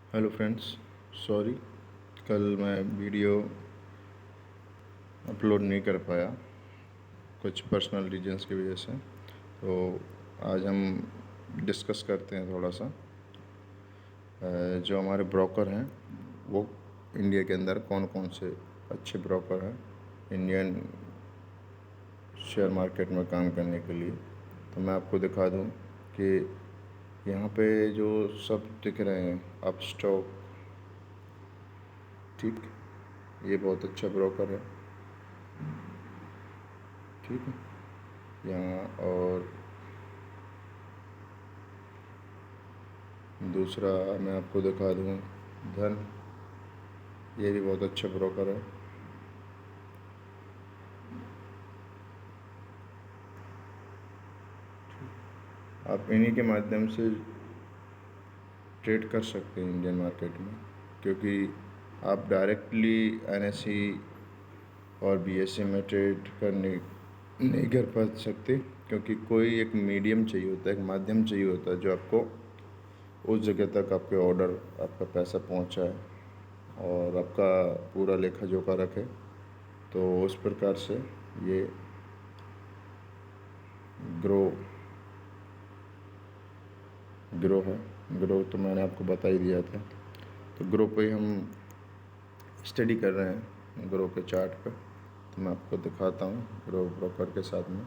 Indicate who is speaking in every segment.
Speaker 1: Hello friends, sorry कल मैं video upload नहीं कर पाया कुछ पर्सनल रीजंस की वजह से। तो आज हम डिस्कस करते हैं थोड़ा सा जो हमारे ब्रोकर हैं वो इंडिया के अंदर कौन कौन से अच्छे ब्रोकर हैं इंडियन शेयर मार्केट में काम करने के लिए। तो मैं आपको दिखा दूं कि यहाँ पे जो सब दिख रहे हैं अपस्टॉक, ठीक, ये बहुत अच्छा ब्रोकर है, ठीक है। यहाँ और दूसरा मैं आपको दिखा दूँ धन, ये भी बहुत अच्छा ब्रोकर है। आप इन्हीं के माध्यम से ट्रेड कर सकते हैं इंडियन मार्केट में, क्योंकि आप डायरेक्टली एनएसई और बीएसई में ट्रेड करने नहीं कर पा सकते, क्योंकि कोई एक मीडियम चाहिए होता है, एक माध्यम चाहिए होता है जो आपको उस जगह तक आपके ऑर्डर, आपका पैसा पहुंचाए और आपका पूरा लेखा जोखा रखे। तो उस प्रकार से ये ग्रो है। ग्रो तो मैंने आपको बता ही दिया था। तो ग्रो पे हम स्टडी कर रहे हैं, ग्रो के चार्ट पे। तो मैं आपको दिखाता हूँ ग्रो ब्रोकर के साथ में।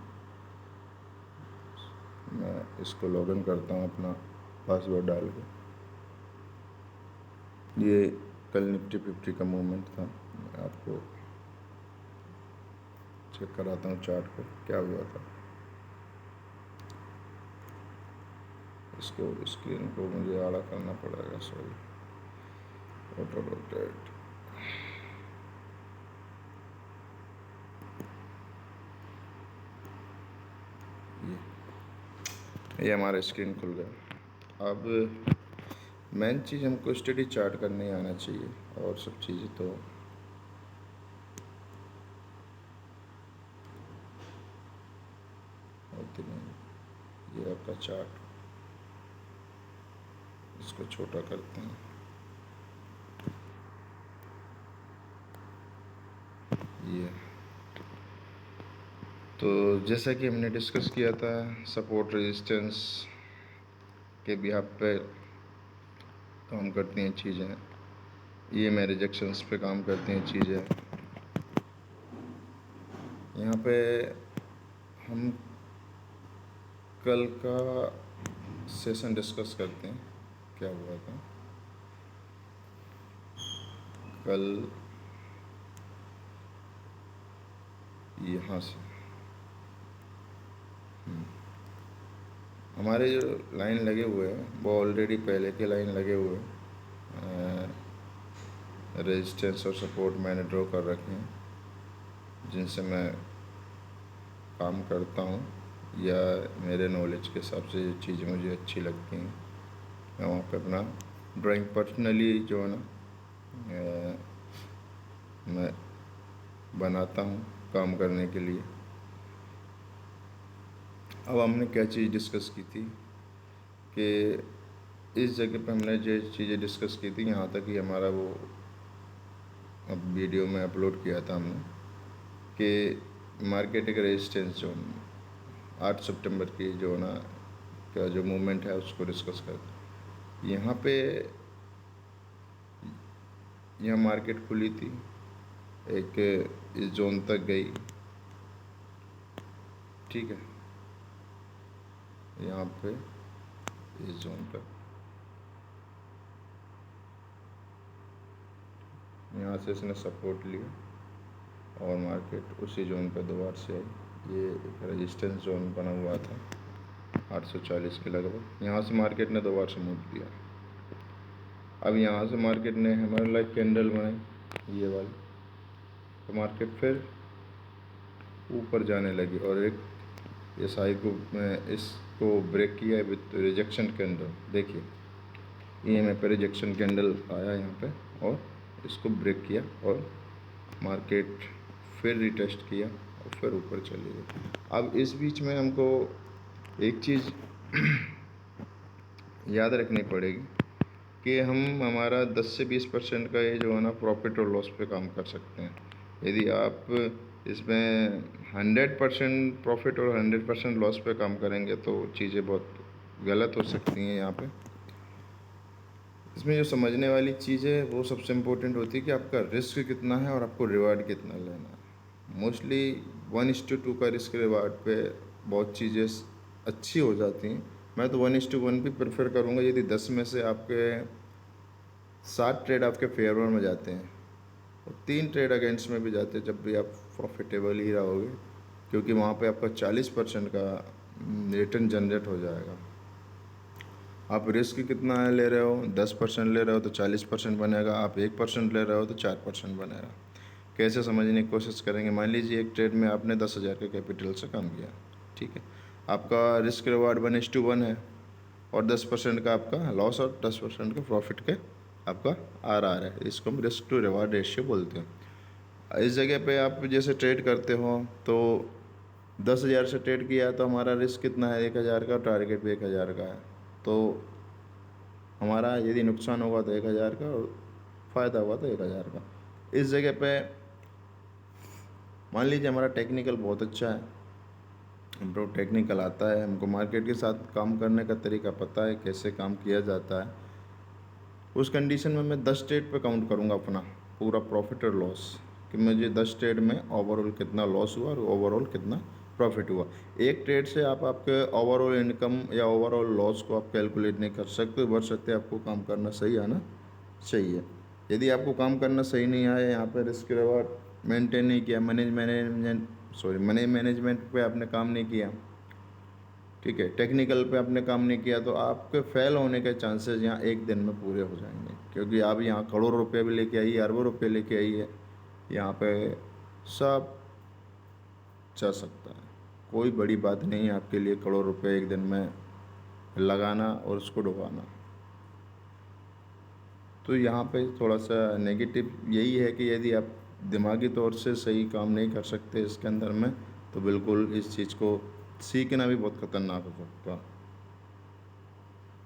Speaker 1: मैं इसको लॉगिन करता हूँ अपना पासवर्ड डाल के। ये कल निफ्टी 50 का मूवमेंट था, मैं आपको चेक कराता हूँ चार्ट पे क्या हुआ था। इसको स्क्रीन को मुझे आड़ा करना पड़ेगा, सॉरी। ऑटो रोटेट, ये हमारा स्क्रीन खुल गया। अब मेन चीज़ हमको स्टडी चार्ट करने आना चाहिए, और सब चीज़ें तो होती नहीं। ये आपका चार्ट, इसको छोटा करते हैं। ये तो जैसा कि हमने डिस्कस किया था, सपोर्ट रेजिस्टेंस के बिहाफ पे काम करती हैं चीज़ें, ये मैं रिजेक्शंस पे काम करती हैं चीज़ें। यहाँ पे हम कल का सेशन डिस्कस करते हैं क्या हुआ था कल। यहाँ से हमारे जो लाइन लगे हुए हैं वो ऑलरेडी पहले के लाइन लगे हुए हैं। रेजिस्टेंस और सपोर्ट मैंने ड्रॉ कर रखे हैं, जिनसे मैं काम करता हूँ, या मेरे नॉलेज के हिसाब से जो चीज़ें मुझे अच्छी लगती हैं मैं वहाँ पे अपना ड्राइंग पर्सनली जो है ना मैं बनाता हूँ काम करने के लिए। अब हमने क्या चीज़ डिस्कस की थी कि इस जगह पे हमने जो चीज़ें डिस्कस की थी, यहाँ तक ही हमारा वो अब वीडियो में अपलोड किया था हमने कि मार्केट एक रेजिस्टेंस जोन 8 सितंबर की जो ना का जो मूवमेंट है उसको डिस्कस करते। यहाँ पे यहाँ मार्केट खुली थी, एक इस जोन तक गई, ठीक है, यहाँ पे इस जोन तक, यहाँ से इसने सपोर्ट लिया और मार्केट उसी जोन पे दोबारा से आई। ये एक रेजिस्टेंस जोन बना हुआ था 840 के लगभग। यहाँ से मार्केट ने दोबारा से मूव किया। अब यहाँ से मार्केट ने हमारे लाइक कैंडल बनाई, ये वाली, तो मार्केट फिर ऊपर जाने लगी और एक इस हाई को इसको ब्रेक किया विद रिजेक्शन कैंडल। देखिए ईएमए पे रिजेक्शन कैंडल आया यहाँ पे और इसको ब्रेक किया और मार्केट फिर रिटेस्ट किया और फिर ऊपर चली गई। अब इस बीच में हमको एक चीज़ याद रखनी पड़ेगी कि हम हमारा 10 से 20% का ये जो है ना प्रॉफिट और लॉस पे काम कर सकते हैं। यदि आप इसमें 100% प्रॉफिट और 100% लॉस पे काम करेंगे तो चीज़ें बहुत गलत हो सकती हैं। यहाँ पे इसमें जो समझने वाली चीज़ है वो सबसे इम्पोर्टेंट होती है कि आपका रिस्क कितना है और आपको रिवार्ड कितना लेना है। मोस्टली 1:2 का रिस्क रिवार्ड पे बहुत चीज़ें अच्छी हो जाती हैं। मैं तो 1:1 भी प्रेफर करूँगा। यदि 10 में से आपके 7 ट्रेड आपके फेवर में जाते हैं और 3 ट्रेड अगेंस्ट में भी जाते हैं, जब भी आप प्रॉफिटेबल ही रहोगे, क्योंकि वहाँ पे आपका 40% का रिटर्न जनरेट हो जाएगा। आप रिस्क कितना है ले रहे हो, 10% ले रहे हो तो 40% बनेगा, आप 1% ले रहे हो तो 4% बनेगा। कैसे समझने की कोशिश करेंगे। मान लीजिए एक ट्रेड में आपने 10,000 के कैपिटल से काम किया, ठीक है। आपका रिस्क रिवार्ड 1:1 है और 10% का आपका लॉस और 10% का प्रॉफिट के आपका RR है। इसको हम रिस्क टू रिवार्ड रेशियो बोलते हैं। इस जगह पे आप जैसे ट्रेड करते हो तो 10,000 से ट्रेड किया तो हमारा रिस्क कितना है, 1,000 का, टारगेट भी 1,000 का है। तो हमारा यदि नुकसान होगा तो 1,000 का और फ़ायदा हुआ तो 1,000 का। इस जगह पे मान लीजिए हमारा टेक्निकल बहुत अच्छा है, हमको टेक्निकल आता है, हमको मार्केट के साथ काम करने का तरीका पता है, कैसे काम किया जाता है। उस कंडीशन में मैं 10 ट्रेड पे काउंट करूँगा अपना पूरा प्रॉफिट और लॉस, कि मुझे 10 ट्रेड में ओवरऑल कितना लॉस हुआ और ओवरऑल कितना प्रॉफिट हुआ। एक ट्रेड से आप आपके ओवरऑल इनकम या ओवरऑल लॉस को आप कैलकुलेट नहीं कर सकते, बशर्ते आपको काम करना सही आना चाहिए। यदि आपको काम करना सही नहीं आया, यहाँ पे रिस्क रिवार्ड मेंटेन नहीं किया, मनी मैनेजमेंट पे आपने काम नहीं किया, ठीक है, टेक्निकल पे आपने काम नहीं किया, तो आपके फेल होने के चांसेस यहाँ एक दिन में पूरे हो जाएंगे। क्योंकि आप यहाँ करोड़ रुपए भी लेके आइए, अरबों रुपए लेके आइए, यहाँ पे सब जा सकता है। कोई बड़ी बात नहीं है आपके लिए करोड़ रुपए एक दिन में लगाना और उसको डुबाना। तो यहाँ पे थोड़ा सा नेगेटिव यही है कि यदि आप दिमागी तौर से सही काम नहीं कर सकते इसके अंदर में, तो बिल्कुल इस चीज़ को सीखना भी बहुत ख़तरनाक हो सकता है।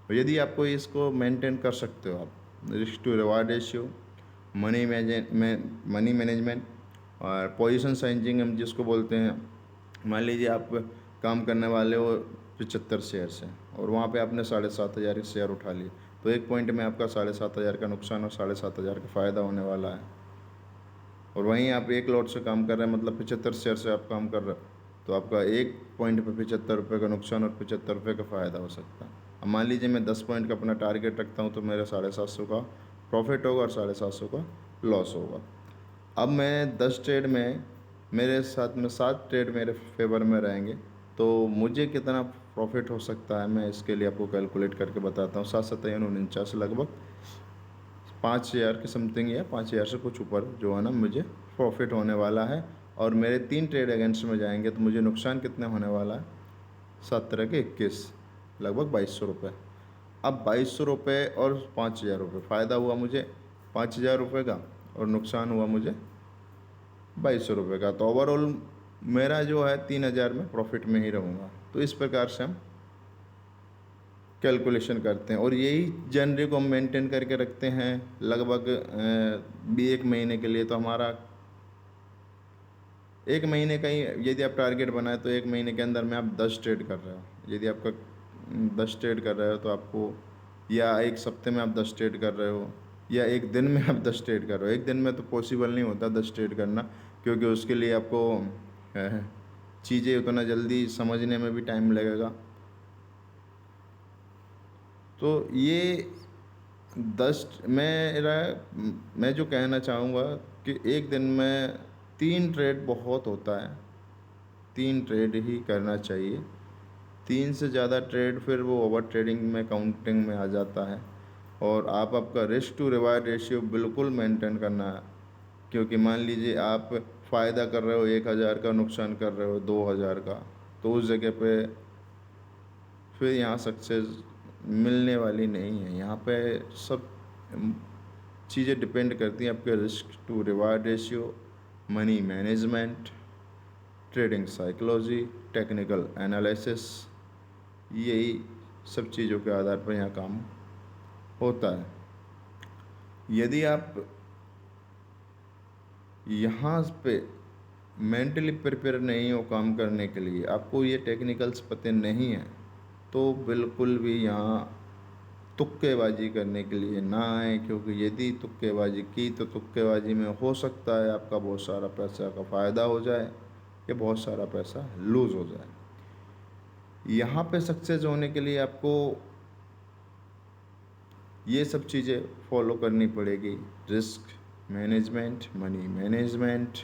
Speaker 1: और यदि आपको इसको मेंटेन कर सकते हो, आप risk to reward ratio, money management और पोजीशन साइजिंग हम जिसको बोलते हैं। मान लीजिए आप काम करने वाले हो 75 शेयर से और वहाँ पे आपने 7,500 के शेयर उठा लिए, तो एक पॉइंट में आपका 7,500 का नुकसान और 7,500 का फ़ायदा होने वाला है। और वहीं आप एक लॉट से काम कर रहे हैं, मतलब 75 शेयर से आप काम कर रहे हो, तो आपका एक पॉइंट पे 75 रुपये का नुकसान और 75 रुपये का फ़ायदा हो सकता है। अब मान लीजिए मैं 10 पॉइंट का अपना टारगेट रखता हूँ, तो मेरा 750 का प्रॉफिट होगा और 750 का लॉस होगा। अब मैं 10 ट्रेड में, मेरे साथ में 7 ट्रेड मेरे फेवर में रहेंगे, तो मुझे कितना प्रॉफिट हो सकता है मैं इसके लिए आपको कैलकुलेट करके बताता हूँ। 7,749 लगभग 5,000 के समथिंग या 5,000 से कुछ ऊपर जो है ना मुझे प्रॉफिट होने वाला है। और मेरे 3 ट्रेड अगेंस्ट में जाएंगे तो मुझे नुकसान कितने होने वाला है, 17 के 21, लगभग 2,200 रुपये। अब 2,200 रुपये और 5,000 रुपये, फ़ायदा हुआ मुझे 5,000 रुपये का और नुकसान हुआ मुझे 2,200 रुपये का। तो ओवरऑल मेरा जो है 3,000 में प्रॉफिट में ही रहूँगा। तो इस प्रकार से हम कैलकुलेशन करते हैं और यही जनरी को हम मेंटेन करके रखते हैं लगभग भी 1 महीने के लिए। तो हमारा 1 महीने का ही यदि आप टारगेट बनाए तो 1 महीने के अंदर में आप 10 ट्रेड कर रहे हो। यदि आपका 10 ट्रेड कर रहे हो तो आपको, या एक सप्ते में आप 10 ट्रेड कर रहे हो, या एक दिन में आप 10 ट्रेड कर रहे हो। एक दिन में तो पॉसिबल नहीं होता 10 ट्रेड करना, क्योंकि उसके लिए आपको चीज़ें उतना जल्दी समझने में भी टाइम लगेगा। तो ये 10 मैं जो कहना चाहूँगा कि एक दिन में 3 ट्रेड बहुत होता है, 3 ट्रेड ही करना चाहिए। 3 से ज़्यादा ट्रेड फिर वो ओवर ट्रेडिंग में, काउंटिंग में आ जाता है। और आप आपका रिस्क टू रिवार्ड रेशियो बिल्कुल मेंटेन करना है, क्योंकि मान लीजिए आप फ़ायदा कर रहे हो 1,000 का, नुकसान कर रहे हो 2,000 का, तो उस जगह पे फिर यहाँ सक्सेस मिलने वाली नहीं है। यहाँ पे सब चीज़ें डिपेंड करती हैं आपके risk to reward ratio, money management, trading psychology, technical analysis, यही सब चीज़ों के आधार पर यहाँ काम होता है। यदि आप यहाँ पे मेंटली प्रिपेयर नहीं हो काम करने के लिए, आपको ये टेक्निकल्स पते नहीं है, तो बिल्कुल भी यहाँ तुक्केबाजी करने के लिए ना आए, क्योंकि यदि तुक्केबाजी की तो तुक्केबाजी में हो सकता है आपका बहुत सारा पैसा का फ़ायदा हो जाए या बहुत सारा पैसा लूज़ हो जाए। यहाँ पे सक्सेस होने के लिए आपको ये सब चीज़ें फॉलो करनी पड़ेगी। रिस्क मैनेजमेंट, मनी मैनेजमेंट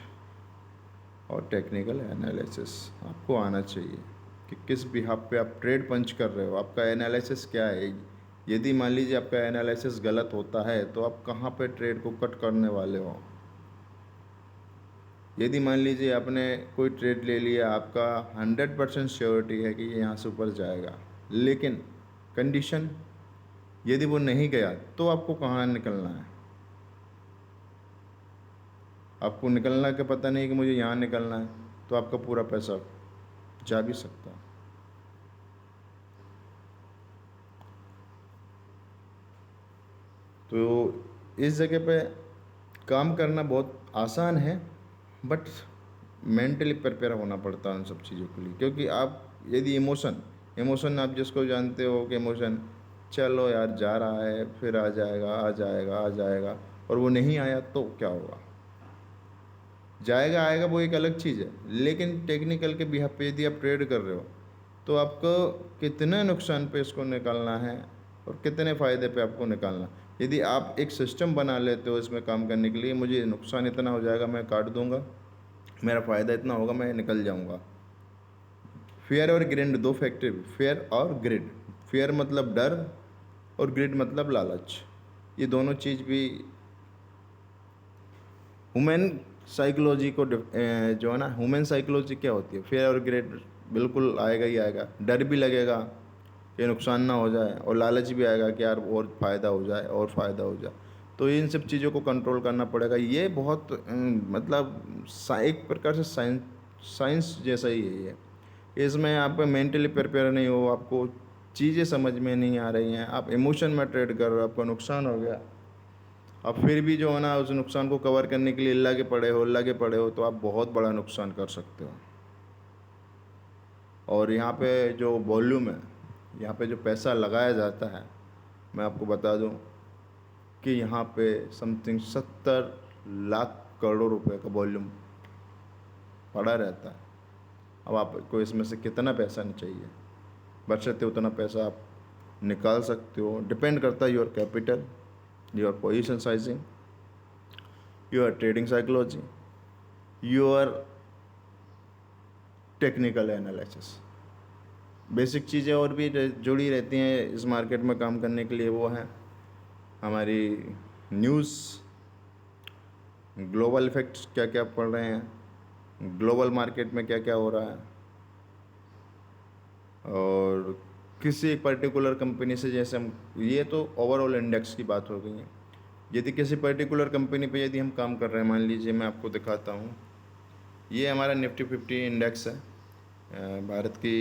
Speaker 1: और टेक्निकल एनालिसिस आपको आना चाहिए कि किस बिहाफ पे आप ट्रेड पंच कर रहे हो, आपका एनालिसिस क्या है। यदि मान लीजिए आपका एनालिसिस गलत होता है तो आप कहाँ पे ट्रेड को कट करने वाले हो। यदि मान लीजिए आपने कोई ट्रेड ले लिया, आपका 100% श्योरिटी है कि ये यहाँ से ऊपर जाएगा, लेकिन कंडीशन यदि वो नहीं गया तो आपको कहाँ निकलना है। आपको निकलना का पता नहीं कि मुझे यहाँ निकलना है, तो आपका पूरा पैसा जा भी सकता है। तो इस जगह पे काम करना बहुत आसान है, बट मेंटली प्रिपेयर होना पड़ता है उन सब चीज़ों के लिए। क्योंकि आप यदि इमोशन आप जिसको जानते हो कि इमोशन, चलो यार जा रहा है, फिर आ जाएगा आ जाएगा आ जाएगा, और वो नहीं आया तो क्या होगा। जाएगा आएगा वो एक अलग चीज़ है, लेकिन टेक्निकल के बिहाफ पे यदि आप ट्रेड कर रहे हो तो आपको कितने नुकसान पे इसको निकालना है और कितने फ़ायदे पे आपको निकालना। यदि आप एक सिस्टम बना लेते हो इसमें काम करने के लिए, मुझे नुकसान इतना हो जाएगा मैं काट दूंगा, मेरा फ़ायदा इतना होगा मैं निकल जाऊंगा। फेयर और ग्रिड दो फैक्टर, फेयर और ग्रिड, फेयर मतलब डर और ग्रिड मतलब लालच। ये दोनों चीज़ भी ह्यूमन साइकोलॉजी को जो है ना, ह्यूमन साइकोलॉजी क्या होती है, फेयर और ग्रेड बिल्कुल आएगा ही आएगा। डर भी लगेगा कि नुकसान ना हो जाए, और लालच भी आएगा कि यार और फ़ायदा हो जाए और फ़ायदा हो जाए। तो इन सब चीज़ों को कंट्रोल करना पड़ेगा। ये बहुत मतलब एक प्रकार से साइंस जैसा ही है ये। इसमें आप मेंटली प्रिपेयर नहीं हो, आपको चीज़ें समझ में नहीं आ रही हैं, आप इमोशन में ट्रेड कर रहे हो, आपका नुकसान हो गया, अब फिर भी जो है ना उस नुकसान को कवर करने के लिए लगे पड़े हो, तो आप बहुत बड़ा नुकसान कर सकते हो। और यहाँ पे जो वॉल्यूम है, यहाँ पे जो पैसा लगाया जाता है, मैं आपको बता दूँ कि यहाँ पे समथिंग 70 लाख करोड़ रुपए का वॉल्यूम पड़ा रहता है। अब आपको इसमें से कितना पैसा नहीं चाहिए, बशर्ते उतना पैसा आप निकाल सकते हो। डिपेंड करता है your capital, your position sizing, your trading psychology, your technical analysis. Basic चीज़ें और भी जुड़ी रहती हैं इस मार्केट में काम करने के लिए। वो हैं हमारी न्यूज़, ग्लोबल इफेक्ट्स क्या क्या पड़ रहे हैं, ग्लोबल मार्केट में क्या क्या हो रहा है, और किसी एक पर्टिकुलर कंपनी से, जैसे हम, ये तो ओवरऑल इंडेक्स की बात हो गई है। यदि किसी पर्टिकुलर कंपनी पे यदि हम काम कर रहे हैं, मान लीजिए मैं आपको दिखाता हूँ, ये हमारा निफ्टी 50 इंडेक्स है। भारत की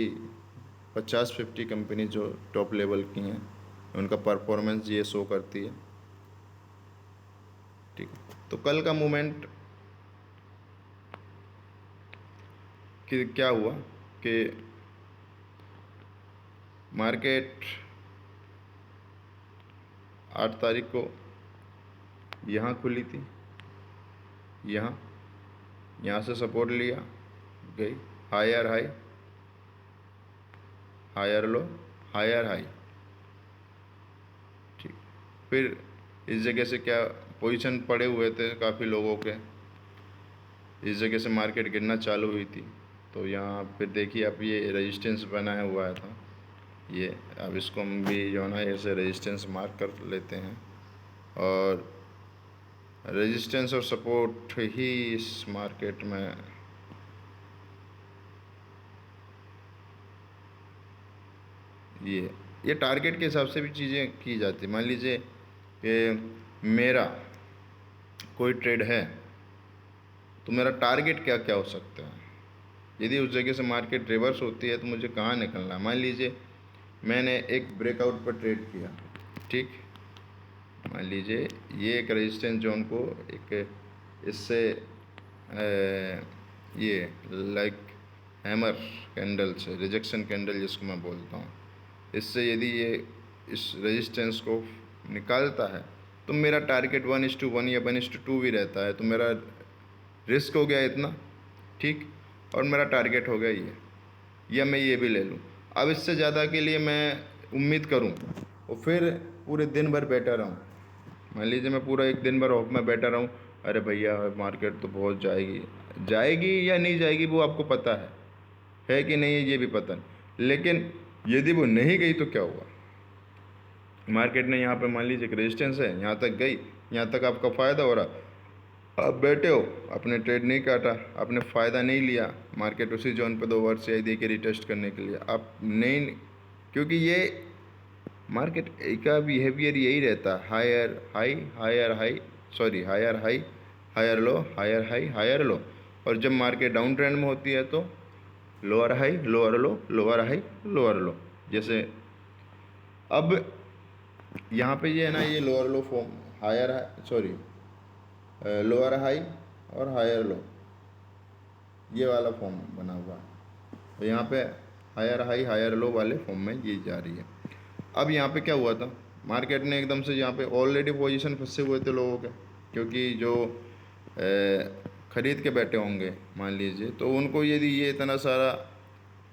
Speaker 1: 50-50 कंपनी जो टॉप लेवल की हैं, उनका परफॉर्मेंस ये शो करती है। ठीक है, तो कल का मूवमेंट कि क्या हुआ कि मार्केट 8 तारीख को यहाँ खुली थी, यहाँ से सपोर्ट लिया, गई higher high, higher low, higher high. ठीक, फिर इस जगह से क्या पोजीशन पड़े हुए थे काफ़ी लोगों के, इस जगह से मार्केट गिरना चालू हुई थी। तो यहाँ फिर देखिए अब ये रेजिस्टेंस बनाया हुआ था, ये अब इसको हम भी जो है ना ऐसे रेजिस्टेंस मार्क कर लेते हैं, और रेजिस्टेंस और सपोर्ट ही इस मार्केट में ये टारगेट के हिसाब से भी चीज़ें की जाती। मान लीजिए कि मेरा कोई ट्रेड है, तो मेरा टारगेट क्या क्या हो सकता है। यदि उस जगह से मार्केट रिवर्स होती है तो मुझे कहाँ निकलना है। मान लीजिए मैंने एक ब्रेकआउट पर ट्रेड किया, ठीक, मान लीजिए ये एक रेजिस्टेंस जोन को एक इससे ये लाइक हैमर कैंडल से, रिजेक्शन कैंडल जिसको मैं बोलता हूँ, इससे यदि ये इस रेजिस्टेंस को निकालता है तो मेरा टारगेट 1:1 या 1:2 भी रहता है, तो मेरा रिस्क हो गया इतना, ठीक, और मेरा टारगेट हो गया ये, या मैं ये भी ले लूँ। अब इससे ज़्यादा के लिए मैं उम्मीद करूँ और फिर पूरे दिन भर बैठा रहूँ, मान लीजिए मैं पूरा एक दिन भर ऑफ में बैठा रहूँ, अरे भैया मार्केट तो बहुत जाएगी या नहीं जाएगी वो आपको पता है कि नहीं है ये भी पता नहीं, लेकिन यदि वो नहीं गई तो क्या हुआ? मार्केट ने यहाँ पे मान लीजिए एक रेजिस्टेंस है, यहाँ तक गई, यहाँ तक आपका फ़ायदा हो रहा, आप बैठे हो, आपने ट्रेड नहीं काटा, आपने फ़ायदा नहीं लिया, मार्केट उसी जोन पे 2 बार से दे के रिटेस्ट करने के लिए आप नहीं, क्योंकि ये मार्केट का बिहेवियर यही रहता है, higher high higher high, sorry higher high higher low, higher high higher low, और जब मार्केट डाउन ट्रेंड में होती है तो lower high lower low, lower high lower low. जैसे अब यहाँ पे ये है ना, ये lower low form, higher high, sorry lower high और हायर लो, ये वाला फॉर्म बना हुआ है, तो यहाँ पे हायर हाई हायर लो वाले फॉर्म में ये जा रही है। अब यहाँ पे क्या हुआ था, मार्केट ने एकदम से, यहाँ पे ऑलरेडी पोजीशन फंसे हुए थे लोगों के, क्योंकि जो ख़रीद के बैठे होंगे मान लीजिए, तो उनको यदि ये इतना सारा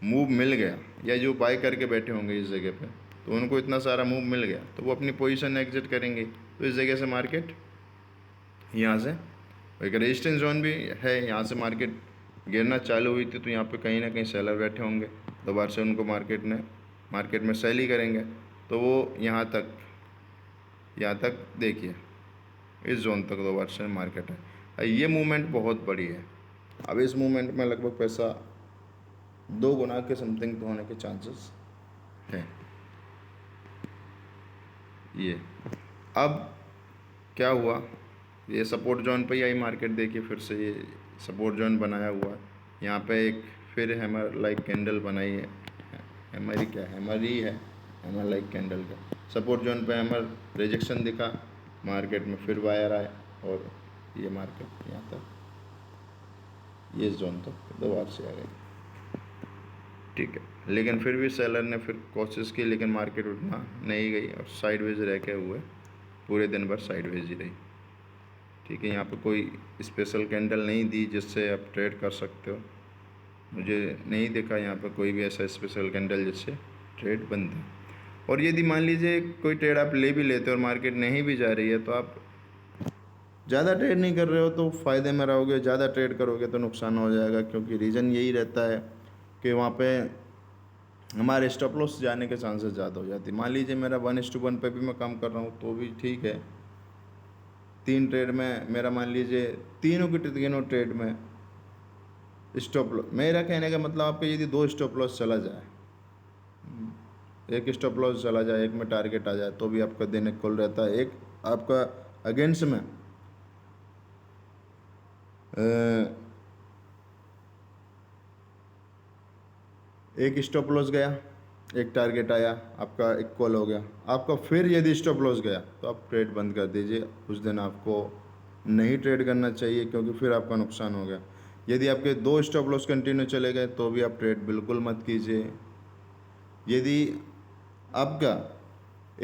Speaker 1: मूव मिल गया, या जो बाय करके बैठे होंगे इस जगह पे, तो उनको इतना सारा मूव मिल गया तो वो अपनी पोजीशन एग्जिट करेंगे, तो इस जगह से मार्केट यहाँ से एक रेजिस्टेंस जोन भी है, यहाँ से मार्केट गिरना चालू हुई थी, तो यहाँ पे कहीं ना कहीं सेलर बैठे होंगे, दोबारा से उनको मार्केट में सेल ही करेंगे, तो वो यहाँ तक देखिए इस जोन तक दोबारा से मार्केट है। ये मूवमेंट बहुत बड़ी है, अब इस मूवमेंट में लगभग पैसा 2 गुना के समथिंग तो होने के चांसेस हैं। ये अब क्या हुआ, ये सपोर्ट जोन पे ही आई मार्केट, देखिए फिर से ये सपोर्ट जोन बनाया हुआ है, यहाँ पे एक फिर हैमर लाइक कैंडल बनाई है, हैमर ही क्या, हैमर ही है, हैमर लाइक कैंडल का सपोर्ट जोन पे हैमर रिजेक्शन दिखा, मार्केट में फिर वायर आए और ये मार्केट यहाँ तक, ये जोन तक 2 बार से आ गई, ठीक है, लेकिन फिर भी सेलर ने फिर कोशिश की, लेकिन मार्केट उतना नहीं गई और साइडवेज रह के हुए पूरे दिन भर साइडवेज ही रही, ठीक है। यहाँ पे कोई स्पेशल कैंडल नहीं दी जिससे आप ट्रेड कर सकते हो, मुझे नहीं देखा यहाँ पे कोई भी ऐसा स्पेशल कैंडल जिससे ट्रेड बनता है। और यदि मान लीजिए कोई ट्रेड आप ले भी लेते हो और मार्केट नहीं भी जा रही है, तो आप ज़्यादा ट्रेड नहीं कर रहे हो तो फ़ायदे में रहोगे, ज़्यादा ट्रेड करोगे तो नुकसान हो जाएगा, क्योंकि रीज़न यही रहता है कि वहाँ पे हमारे स्टॉप लॉस जाने के चांसेस ज़्यादा हो जाती है। मान लीजिए मेरा 1:1 पे भी मैं काम कर रहा हूँ तो भी ठीक है, 3 ट्रेड में मेरा मान लीजिए तीनों ट्रेड में स्टॉप लॉस, मेरा कहने का मतलब आपके यदि 2 स्टॉप लॉस चला जाए, एक स्टॉप लॉस चला जाए, एक में टारगेट आ जाए, तो भी आपका दिन इक्वल रहता है। एक आपका अगेंस्ट में एक स्टॉप लॉस गया, एक टारगेट आया, आपका इक्वल हो गया, आपका फिर यदि स्टॉप लॉस गया तो आप ट्रेड बंद कर दीजिए, उस दिन आपको नहीं ट्रेड करना चाहिए, क्योंकि फिर आपका नुकसान हो गया। यदि आपके 2 स्टॉप लॉस कंटिन्यू चले गए तो भी आप ट्रेड बिल्कुल मत कीजिए। यदि आपका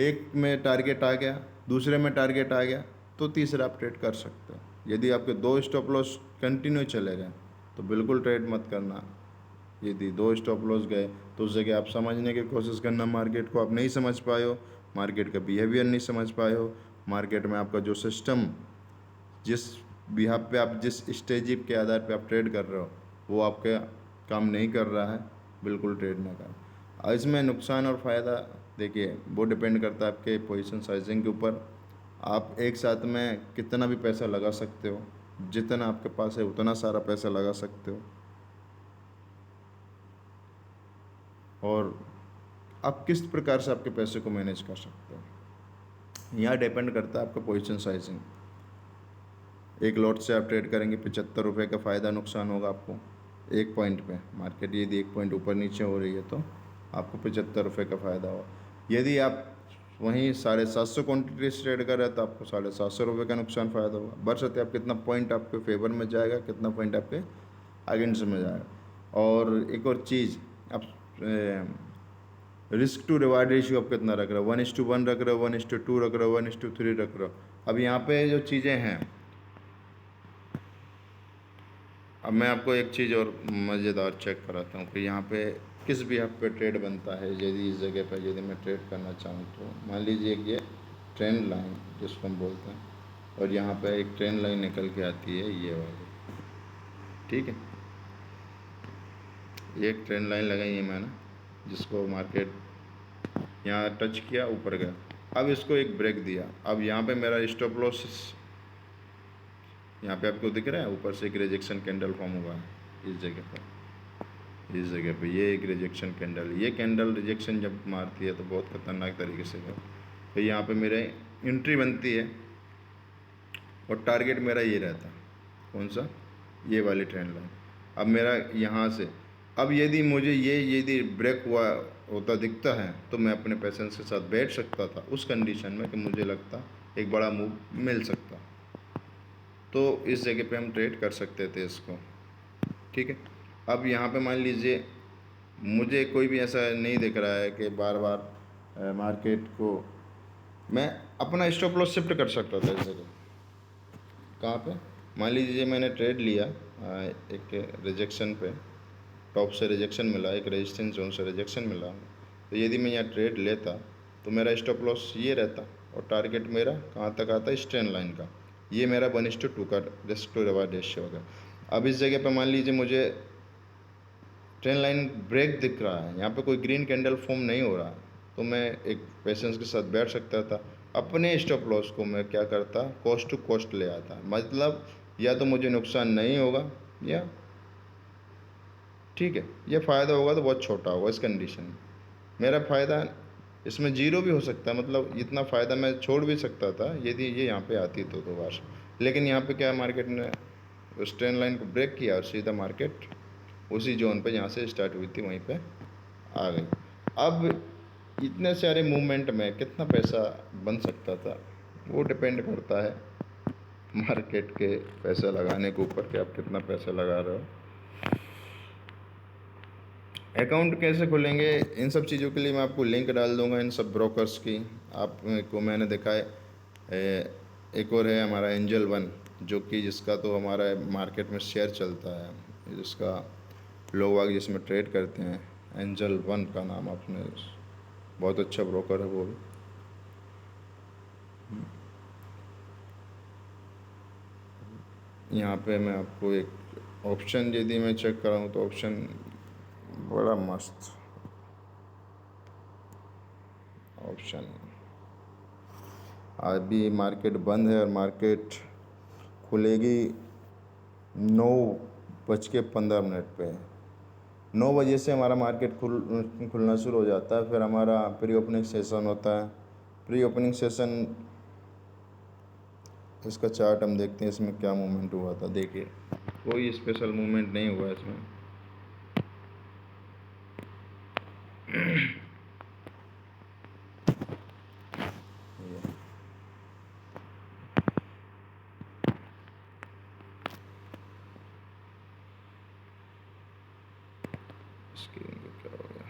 Speaker 1: एक में टारगेट आ गया, दूसरे में टारगेट आ गया, तो तीसरा आप ट्रेड कर सकते हो। यदि आपके 2 स्टॉप लॉस कंटिन्यू चले गए तो बिल्कुल ट्रेड मत करना। यदि 2 स्टॉप लॉस गए तो उस जगह आप समझने की कोशिश करना, मार्केट को आप नहीं समझ पाए हो, मार्केट का बिहेवियर नहीं समझ पाए हो, मार्केट में आपका जो सिस्टम, जिस बिहाफ पे आप जिस स्टेज के आधार पे आप ट्रेड कर रहे हो वो आपका काम नहीं कर रहा है, बिल्कुल ट्रेड ना करें। इसमें नुकसान और फ़ायदा देखिए वो डिपेंड करता है आपके पोजीशन साइजिंग के ऊपर, आप एक साथ में कितना भी पैसा लगा सकते हो, जितना आपके पास है उतना सारा पैसा लगा सकते हो, और आप किस प्रकार से आपके पैसे को मैनेज कर सकते हो, यहाँ डिपेंड करता है आपका पोजीशन साइजिंग। एक लॉट से आप ट्रेड करेंगे 75 रुपये का फ़ायदा नुकसान होगा आपको एक पॉइंट पे, मार्केट यदि 1 पॉइंट ऊपर नीचे हो रही है तो आपको 75 रुपये का फ़ायदा होगा। यदि आप तो वहीं 750 क्वान्टिटी से ट्रेड कर रहे हैं तो आपको 750 रुपये का नुकसान फ़ायदा होगा। बशर्ते आप कितना पॉइंट आपके फेवर में जाएगा, कितना पॉइंट आपके अगेंस्ट में जाएगा। और एक और चीज़, आप रिस्क टू रिवार्ड रेशियो आप कितना रख रहे हो, 1:1 रख रहे हो, 1:2 रख रहे हो, 1:3 रख रहे हो। अब यहाँ पे जो चीज़ें हैं, अब मैं आपको एक चीज़ और मज़ेदार चेक कराता हूँ कि यहाँ पे किस भी आप पे ट्रेड बनता है। यदि इस जगह पर यदि मैं ट्रेड करना चाहूँ तो मान लीजिए कि ये ट्रेंड लाइन जिसको हम बोलते हैं, और यहाँ पे एक ट्रेंड लाइन निकल के आती है ये वाली, ठीक है। ये एक ट्रेंड लाइन लगाई है मैंने, जिसको मार्केट यहाँ टच किया, ऊपर गया। अब इसको एक ब्रेक दिया। अब यहाँ पे मेरा स्टॉप लॉस यहाँ पे आपको दिख रहा है, ऊपर से एक रिजेक्शन कैंडल फॉर्म हुआ है इस जगह पर। इस जगह पे ये एक रिजेक्शन कैंडल, ये कैंडल रिजेक्शन जब मारती है तो बहुत ख़तरनाक तरीके से है। तो यहाँ पे मेरे एंट्री बनती है और टारगेट मेरा ये रहता, कौन सा, ये वाली ट्रेंड लाइन। अब मेरा यहाँ से, अब यदि मुझे ये यदि ब्रेक हुआ होता दिखता है तो मैं अपने पेशेंस के साथ बैठ सकता था उस कंडीशन में कि मुझे लगता एक बड़ा मूव मिल सकता, तो इस जगह पे हम ट्रेड कर सकते थे इसको, ठीक है। अब यहाँ पे मान लीजिए मुझे कोई भी ऐसा नहीं दिख रहा है कि बार बार मार्केट को मैं अपना स्टॉप लॉस शिफ्ट कर सकता था इस जगह। कहाँ पे, मान लीजिए मैंने ट्रेड लिया एक रिजेक्शन पे, टॉप से रिजेक्शन मिला, एक रेजिस्टेंस जोन से रिजेक्शन मिला, तो यदि मैं यहाँ ट्रेड लेता तो मेरा स्टॉप लॉस ये रहता और टारगेट मेरा कहाँ तक आता, स्ट्रेन लाइन का। ये मेरा 1:2 का रिस्क टू रिवार्ड रेशियो होगा। अब इस जगह पे मान लीजिए मुझे ट्रेन लाइन ब्रेक दिख रहा है, यहाँ पे कोई ग्रीन कैंडल फॉर्म नहीं हो रहा, तो मैं एक पेशेंस के साथ बैठ सकता था। अपने स्टॉप लॉस को मैं क्या करता, कॉस्ट टू कॉस्ट ले आता, मतलब या तो मुझे नुकसान नहीं होगा या ठीक है, ये फ़ायदा होगा तो बहुत छोटा होगा। इस कंडीशन में मेरा फ़ायदा इसमें जीरो भी हो सकता है, मतलब इतना फ़ायदा मैं छोड़ भी सकता था यदि ये यहाँ पे आती तो 2 बार। लेकिन यहाँ पे क्या, मार्केट ने उस ट्रेन लाइन को ब्रेक किया और सीधा मार्केट उसी जोन पे जहाँ से स्टार्ट हुई थी वहीं पे आ गई। अब इतने सारे मूवमेंट में कितना पैसा बन सकता था वो डिपेंड करता है मार्केट के पैसा लगाने के ऊपर कि आप कितना पैसा लगा रहे हो। अकाउंट कैसे खोलेंगे, इन सब चीज़ों के लिए मैं आपको लिंक डाल दूंगा इन सब ब्रोकर्स की। आपको मैंने देखा है एक और है हमारा एंजल वन, जो कि जिसका तो हमारा मार्केट में शेयर चलता है, जिसका लोग आगे जिसमें ट्रेड करते हैं, एंजल वन का नाम आपने, बहुत अच्छा ब्रोकर है वो भी। यहाँ पे मैं आपको एक ऑप्शन यदि मैं चेक कराऊँ तो ऑप्शन बड़ा मस्त ऑप्शन। आज भी मार्केट बंद है और मार्केट खुलेगी 9:15 पे। 9 बजे से हमारा मार्केट खुलना शुरू हो जाता है। फिर हमारा प्री ओपनिंग सेशन होता है। प्री ओपनिंग सेशन, इसका चार्ट हम देखते हैं इसमें क्या मूवमेंट हुआ था। देखिए कोई स्पेशल मूवमेंट नहीं हुआ इसमें। स्क्रीन को क्या हो गया,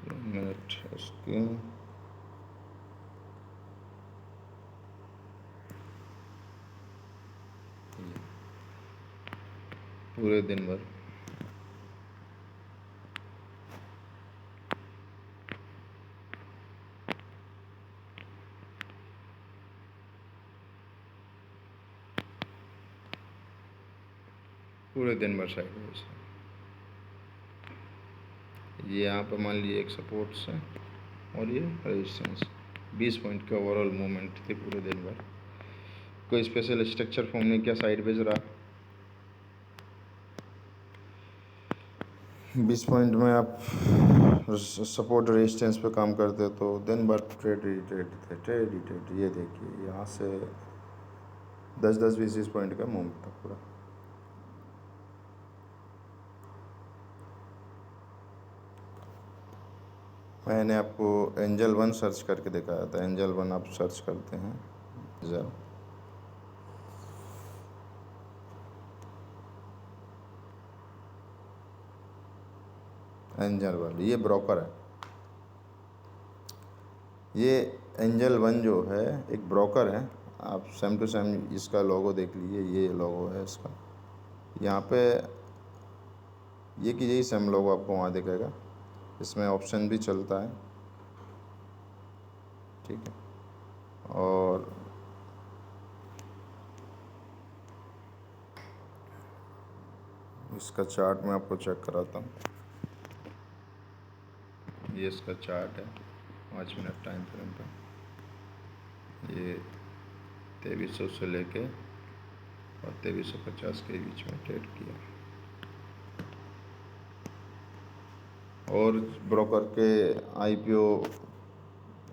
Speaker 1: 1 मिनट। स्क्रीन पूरे दिन भर साइडवेज है। ये यहाँ पर मान लीजिए एक सपोर्ट्स है और ये रेजिस्टेंस। 20 पॉइंट का ओवरऑल मूवमेंट थी पूरे दिन भर। कोई स्पेशल स्ट्रक्चर फॉर्म नहीं किया, साइडवेज रहा। 20 पॉइंट में आप सपोर्ट रेजिस्टेंस पे काम करते तो दिन भर ट्रेड ही ट्रेड थे, ट्रेड ही ट्रेड। ये देखिए यहाँ से 10-10, 20-20 पॉइंट का मूवमेंट था पूरा। मैंने आपको एंजल वन सर्च करके दिखाया था, एंजल वन आप सर्च करते हैं ज़रा, एंजल वन ये ब्रोकर है। ये एंजल वन जो है एक ब्रोकर है। आप सेम टू सेम इसका लोगो देख लीजिए, ये लोगो है इसका। यहाँ पे ये कि यही सेम लोगो आपको वहाँ दिखेगा। इसमें ऑप्शन भी चलता है, ठीक है। और इसका चार्ट मैं आपको चेक कराता हूँ। ये इसका चार्ट है 5 मिनट टाइम फ्रेम पे। ये 2300 से लेके और 2350 के बीच में ट्रेड किया। और ब्रोकर के आईपीओ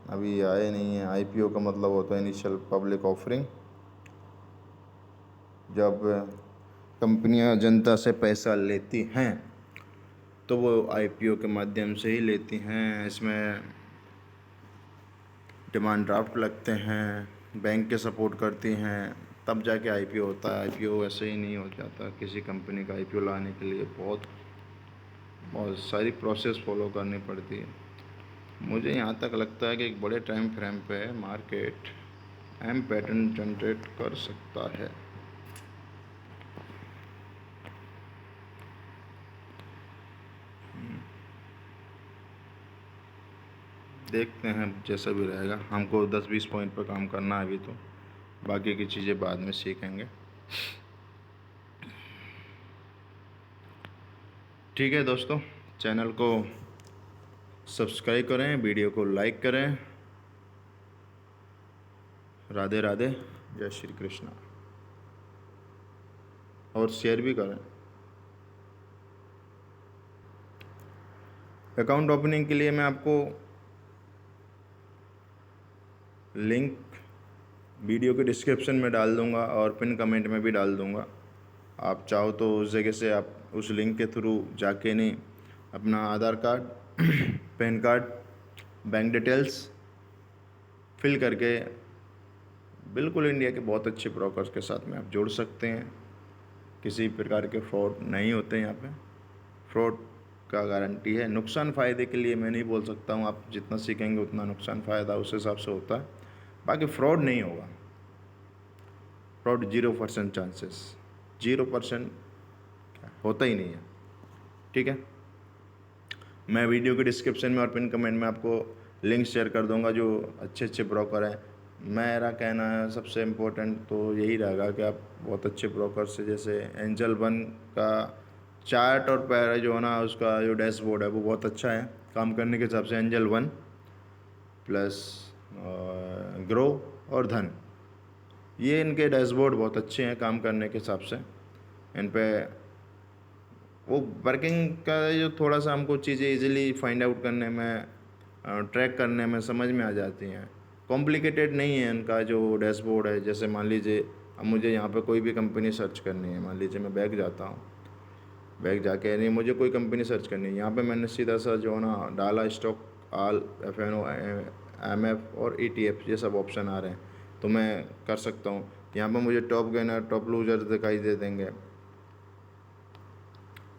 Speaker 1: अभी आए नहीं है। आईपीओ का मतलब होता है इनिशियल पब्लिक ऑफरिंग। जब कंपनियां जनता से पैसा लेती हैं तो वो आईपीओ के माध्यम से ही लेती हैं। इसमें डिमांड ड्राफ्ट लगते हैं, बैंक के सपोर्ट करती हैं, तब जाके आईपीओ होता है। आईपीओ ऐसे ही नहीं हो जाता। किसी कंपनी का आईपीओ लाने के लिए बहुत सारी प्रोसेस फॉलो करनी पड़ती है। मुझे यहाँ तक लगता है कि एक बड़े टाइम फ्रेम पे मार्केट एम पैटर्न जनरेट कर सकता है। देखते हैं जैसा भी रहेगा। हमको 10-20 पॉइंट पर काम करना है अभी, तो बाकी की चीज़ें बाद में सीखेंगे। ठीक है दोस्तों, चैनल को सब्सक्राइब करें, वीडियो को लाइक करें। राधे राधे, जय श्री कृष्णा। और शेयर भी करें। अकाउंट ओपनिंग के लिए मैं आपको लिंक वीडियो के डिस्क्रिप्शन में डाल दूंगा और पिन कमेंट में भी डाल दूंगा। आप चाहो तो उस जगह से आप उस लिंक के थ्रू जाके नहीं अपना Aadhaar card, PAN card, bank details fill करके बिल्कुल इंडिया के बहुत अच्छे ब्रोकर्स के साथ में आप जुड़ सकते हैं। किसी प्रकार के फ्रॉड नहीं होते यहाँ पे। फ्रॉड का गारंटी है। नुकसान फ़ायदे के लिए मैं नहीं बोल सकता हूँ, आप जितना सीखेंगे उतना नुकसान फ़ायदा उस हिसाब से होता है। बाकी फ्रॉड नहीं होगा। फ्रॉड 0% चांसेस, 0% होता ही नहीं है, ठीक है। मैं वीडियो के डिस्क्रिप्शन में और पिन कमेंट में आपको लिंक शेयर कर दूंगा जो अच्छे अच्छे ब्रोकर हैं। मेरा कहना है सबसे इम्पोर्टेंट तो यही रहेगा कि आप बहुत अच्छे ब्रोकर से, जैसे एंजल वन का चार्ट और पैरा जो है ना, उसका जो डैशबोर्ड है वो बहुत अच्छा है काम करने के हिसाब से। एंजल वन प्लस ग्रो और धन, ये इनके डैशबोर्ड बहुत अच्छे हैं काम करने के हिसाब से। इन पे वो वर्किंग का जो थोड़ा सा हमको चीज़ें इजीली फाइंड आउट करने में, ट्रैक करने में समझ में आ जाती हैं। कॉम्प्लिकेटेड नहीं है इनका जो डैशबोर्ड है। जैसे मान लीजिए अब मुझे यहाँ पे कोई भी कंपनी सर्च करनी है, मान लीजिए मैं बैग जाता हूँ, बैग जाके नहीं मुझे कोई कंपनी सर्च करनी है, यहाँ पे मैंने सीधा सा जो है ना डाला स्टॉक आल FNO MF और ETF, ये सब ऑप्शन आ रहे हैं तो मैं कर सकता हूँ। यहाँ पे मुझे टॉप गेनर टॉप लूजर दिखाई दे देंगे।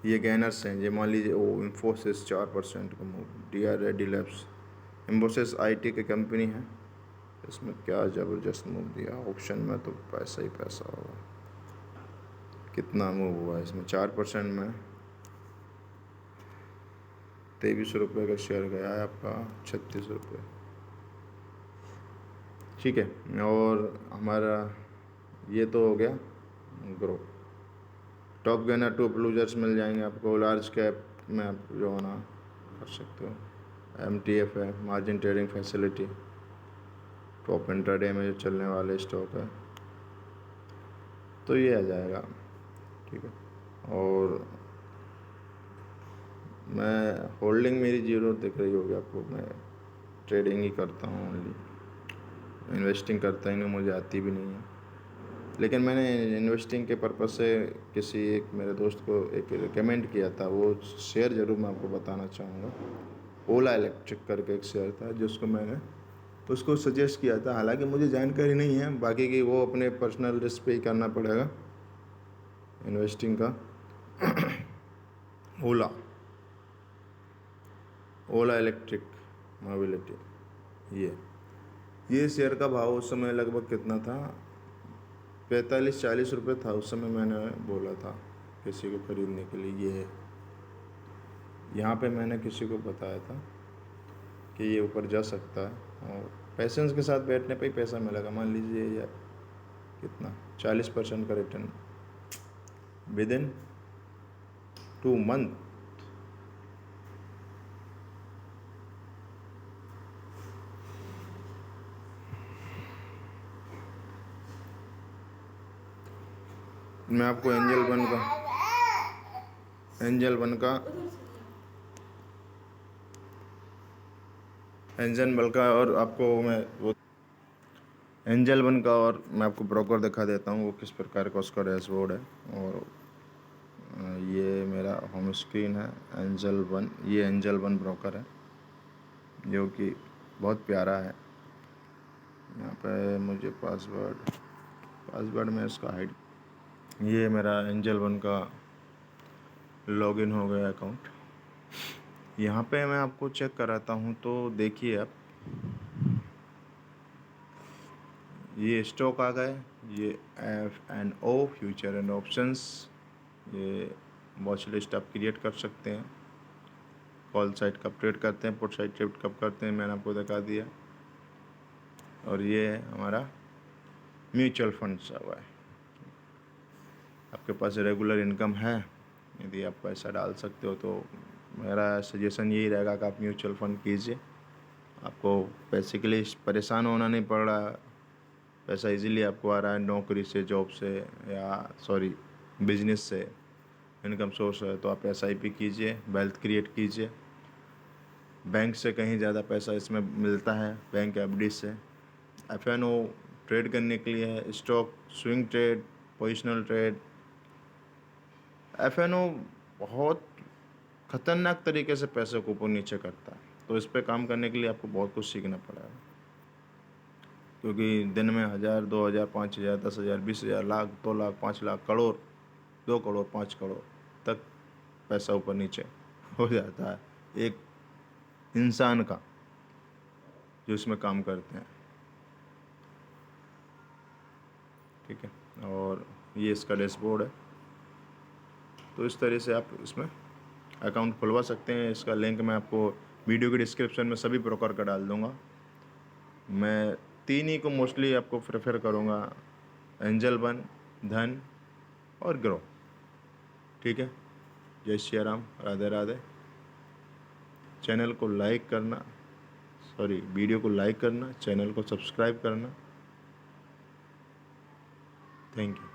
Speaker 1: ये गेनर्स हैं, ये मान लीजिए ओ इन्फोसिस 4% का move, DR Reddy labs. Infosys IT की कंपनी है, इसमें क्या ज़बरदस्त मूव दिया। ऑप्शन में तो पैसा ही पैसा होगा। कितना मूव हुआ इसमें 4% में 2300 रुपये का शेयर गया है आपका 36 रुपये, ठीक है। और हमारा ये तो हो गया Groww. Top gainer top losers मिल जाएंगे आपको। लार्ज कैप में आप जो है ना कर सकते हो। MTF है, margin trading facility, top intraday में जो चलने वाले स्टॉक है, तो ये आ जाएगा, ठीक है। और मैं होल्डिंग मेरी जीरो दिख रही होगी आपको। मैं ट्रेडिंग ही करता हूँ ओनली, इन्वेस्टिंग करता ही नहीं, मुझे आती भी नहीं है। लेकिन मैंने इन्वेस्टिंग के पर्पज़ से किसी एक मेरे दोस्त को एक रिकमेंड किया था, वो शेयर ज़रूर मैं आपको बताना चाहूँगा। ओला इलेक्ट्रिक करके एक शेयर था जिसको मैंने उसको सजेस्ट किया था। हालांकि मुझे जानकारी नहीं है, बाकी की वो अपने पर्सनल रिस्क पे ही करना पड़ेगा इन्वेस्टिंग का। ओला ओला इलेक्ट्रिक मोबिलिटी, ये शेयर का भाव उस समय लगभग कितना था, 45-40 रुपये था उस समय। मैंने बोला था किसी को ख़रीदने के लिए। ये है, यहाँ पे मैंने किसी को बताया था कि ये ऊपर जा सकता है, और पेशेंस के साथ बैठने पे ही पैसा मिलेगा। मान लीजिए यार कितना 40% का रिटर्न विद इन 2 मंथ। मैं आपको एंजल वन का और आपको मैं वो एंजल वन का और मैं आपको ब्रोकर दिखा देता हूँ वो किस प्रकार का उसका डैशबोर्ड है। और ये मेरा होम स्क्रीन है एंजल वन। ये एंजल वन ब्रोकर है जो कि बहुत प्यारा है। यहाँ पे मुझे पासवर्ड में इसका हाइड, ये मेरा एंजल वन का लॉगिन हो गया अकाउंट। यहाँ पे मैं आपको चेक कराता हूँ तो देखिए आप, ये स्टॉक आ गए, ये F&O फ्यूचर एंड ऑप्शंस, ये वॉच लिस्ट आप क्रिएट कर सकते हैं। कॉल साइट कब ट्रेड करते हैं, पुट साइट ट्रेड कब करते हैं, मैंने आपको दिखा दिया। और ये है हमारा म्यूचुअल फंड्स हुआ है। आपके पास रेगुलर इनकम है, यदि आप पैसा डाल सकते हो तो मेरा सजेशन यही रहेगा कि आप म्यूचुअल फंड कीजिए। आपको पैसे के लिए परेशान होना नहीं पड़ रहा, पैसा इजीली आपको आ रहा है नौकरी से, जॉब से, या बिजनेस से इनकम सोर्स है, तो आप SIP कीजिए, वेल्थ क्रिएट कीजिए। बैंक से कहीं ज़्यादा पैसा इसमें मिलता है, बैंक FD से। F&O ट्रेड करने के लिए है, stock swing trade, positional trade. F&O बहुत ख़तरनाक तरीके से पैसे को ऊपर नीचे करता है, तो इस पर काम करने के लिए आपको बहुत कुछ सीखना पड़ेगा। क्योंकि दिन में 1000, 2000, 5000, 10,000, 20,000, लाख, 2 लाख, 5 लाख, करोड़, 2 करोड़, 5 करोड़ तक पैसा ऊपर नीचे हो जाता है एक इंसान का जो इसमें काम करते हैं। ठीक है, और ये इसका डैशबोर्ड है। तो इस तरह से आप इसमें अकाउंट खुलवा सकते हैं। इसका लिंक मैं आपको वीडियो के डिस्क्रिप्शन में सभी ब्रोकर का डाल दूँगा। मैं 3 ही को मोस्टली आपको प्रेफर करूँगा, एंजल वन, धन और ग्रो। ठीक है, जय श्री राम, राधे राधे। चैनल को लाइक करना, वीडियो को लाइक करना, चैनल को सब्सक्राइब करना। Thank you.